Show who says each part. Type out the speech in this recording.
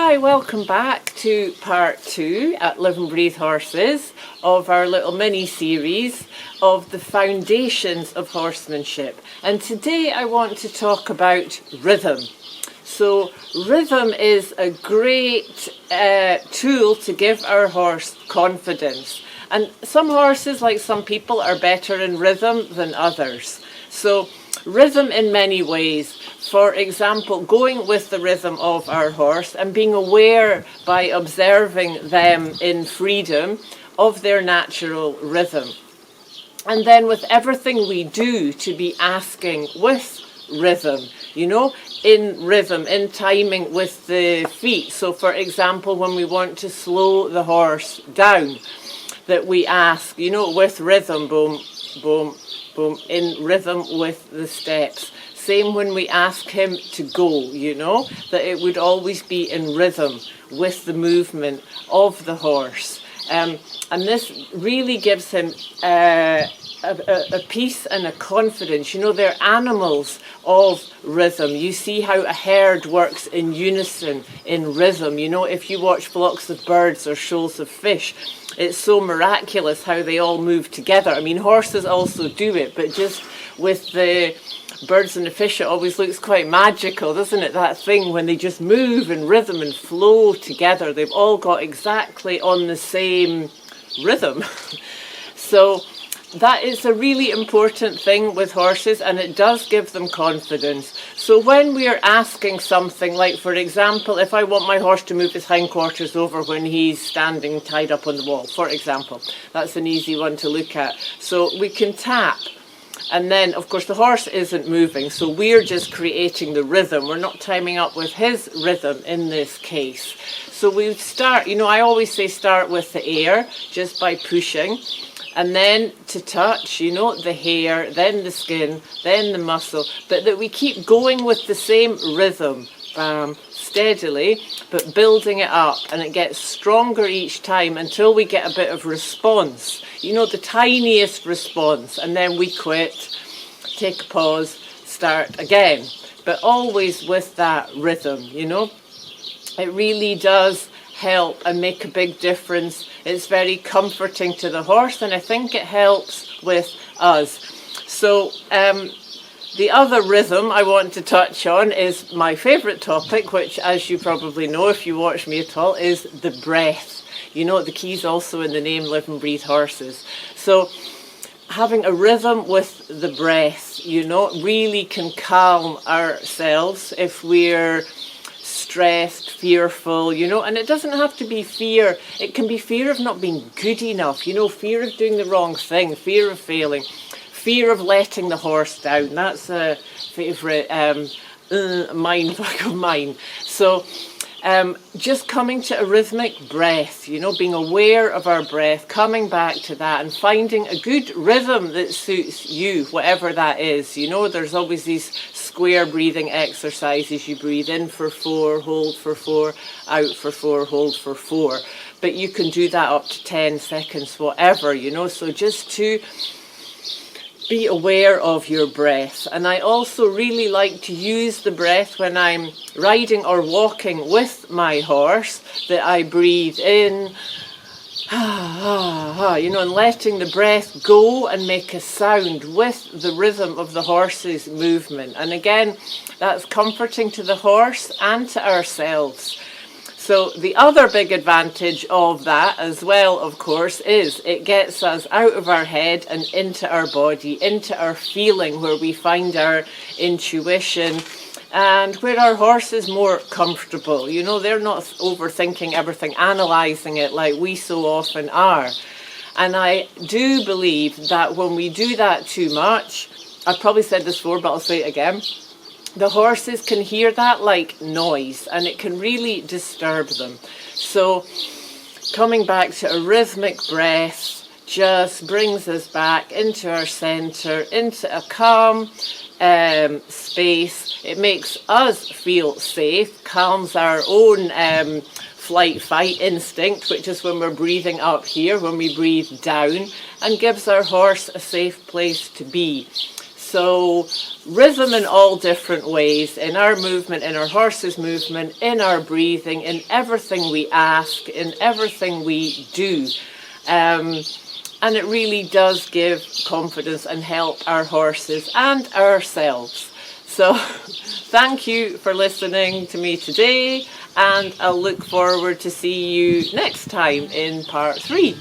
Speaker 1: Hi, welcome back to part 2 at Live and Breathe Horses of our little mini-series of the foundations of horsemanship. And today I want to talk about rhythm. So rhythm is a great tool to give our horse confidence. And some horses, like some people, are better in rhythm than others. So rhythm in many ways. For example, going with the rhythm of our horse and being aware by observing them in freedom of their natural rhythm. And then with everything we do, to be asking with rhythm, in rhythm, in timing with the feet. So for example, when we want to slow the horse down, that we ask, with rhythm, boom, boom, boom, in rhythm with the steps. Same when we ask him to go, that it would always be in rhythm with the movement of the horse. And this really gives him a peace and a confidence. They're animals of rhythm. You see how a herd works in unison, in rhythm. If you watch flocks of birds or shoals of fish, it's so miraculous how they all move together. I mean, horses also do it, but just with the birds and the fish, it always looks quite magical, doesn't it? That thing when they just move in rhythm and flow together. They've all got exactly on the same rhythm. So that is a really important thing with horses, and it does give them confidence. So when we are asking something, like for example, if I want my horse to move his hindquarters over when he's standing tied up on the wall, for example, that's an easy one to look at. So we can tap. And then, of course, the horse isn't moving, so we're just creating the rhythm. We're not timing up with his rhythm in this case. So we start, I always say start with the air, just by pushing. And then to touch, the hair, then the skin, then the muscle. But that we keep going with the same rhythm, steadily, but building it up. And it gets stronger each time until we get a bit of response. The tiniest response. And then we quit, take a pause, start again. But always with that rhythm, It really does help and make a big difference. It's very comforting to the horse, and I think it helps with us. So the other rhythm I want to touch on is my favourite topic, which, as you probably know if you watch me at all, is the breath. The key's also in the name Live and Breathe Horses. So having a rhythm with the breath, really can calm ourselves if we're stressed, fearful, and it doesn't have to be fear. It can be fear of not being good enough, fear of doing the wrong thing, fear of failing, fear of letting the horse down. That's a favourite mind fuck of mine. So just coming to a rhythmic breath, being aware of our breath, coming back to that and finding a good rhythm that suits you, whatever that is. There's always these square breathing exercises. You breathe in for 4, hold for 4, out for 4, hold for 4. But you can do that up to 10 seconds, whatever, So just to be aware of your breath. And I also really like to use the breath when I'm riding or walking with my horse, that I breathe in, and letting the breath go and make a sound with the rhythm of the horse's movement. And again, that's comforting to the horse and to ourselves. So the other big advantage of that as well, of course, is it gets us out of our head and into our body, into our feeling, where we find our intuition and where our horse is more comfortable. They're not overthinking everything, analysing it like we so often are. And I do believe that when we do that too much, I've probably said this before, but I'll say it again, the horses can hear that like noise, and it can really disturb them. So coming back to a rhythmic breath just brings us back into our centre, into a calm space. It makes us feel safe, calms our own flight fight instinct, which is when we're breathing up here, when we breathe down, and gives our horse a safe place to be. So rhythm in all different ways, in our movement, in our horse's movement, in our breathing, in everything we ask, in everything we do. And it really does give confidence and help our horses and ourselves. So thank you for listening to me today, and I'll look forward to see you next time in part 3.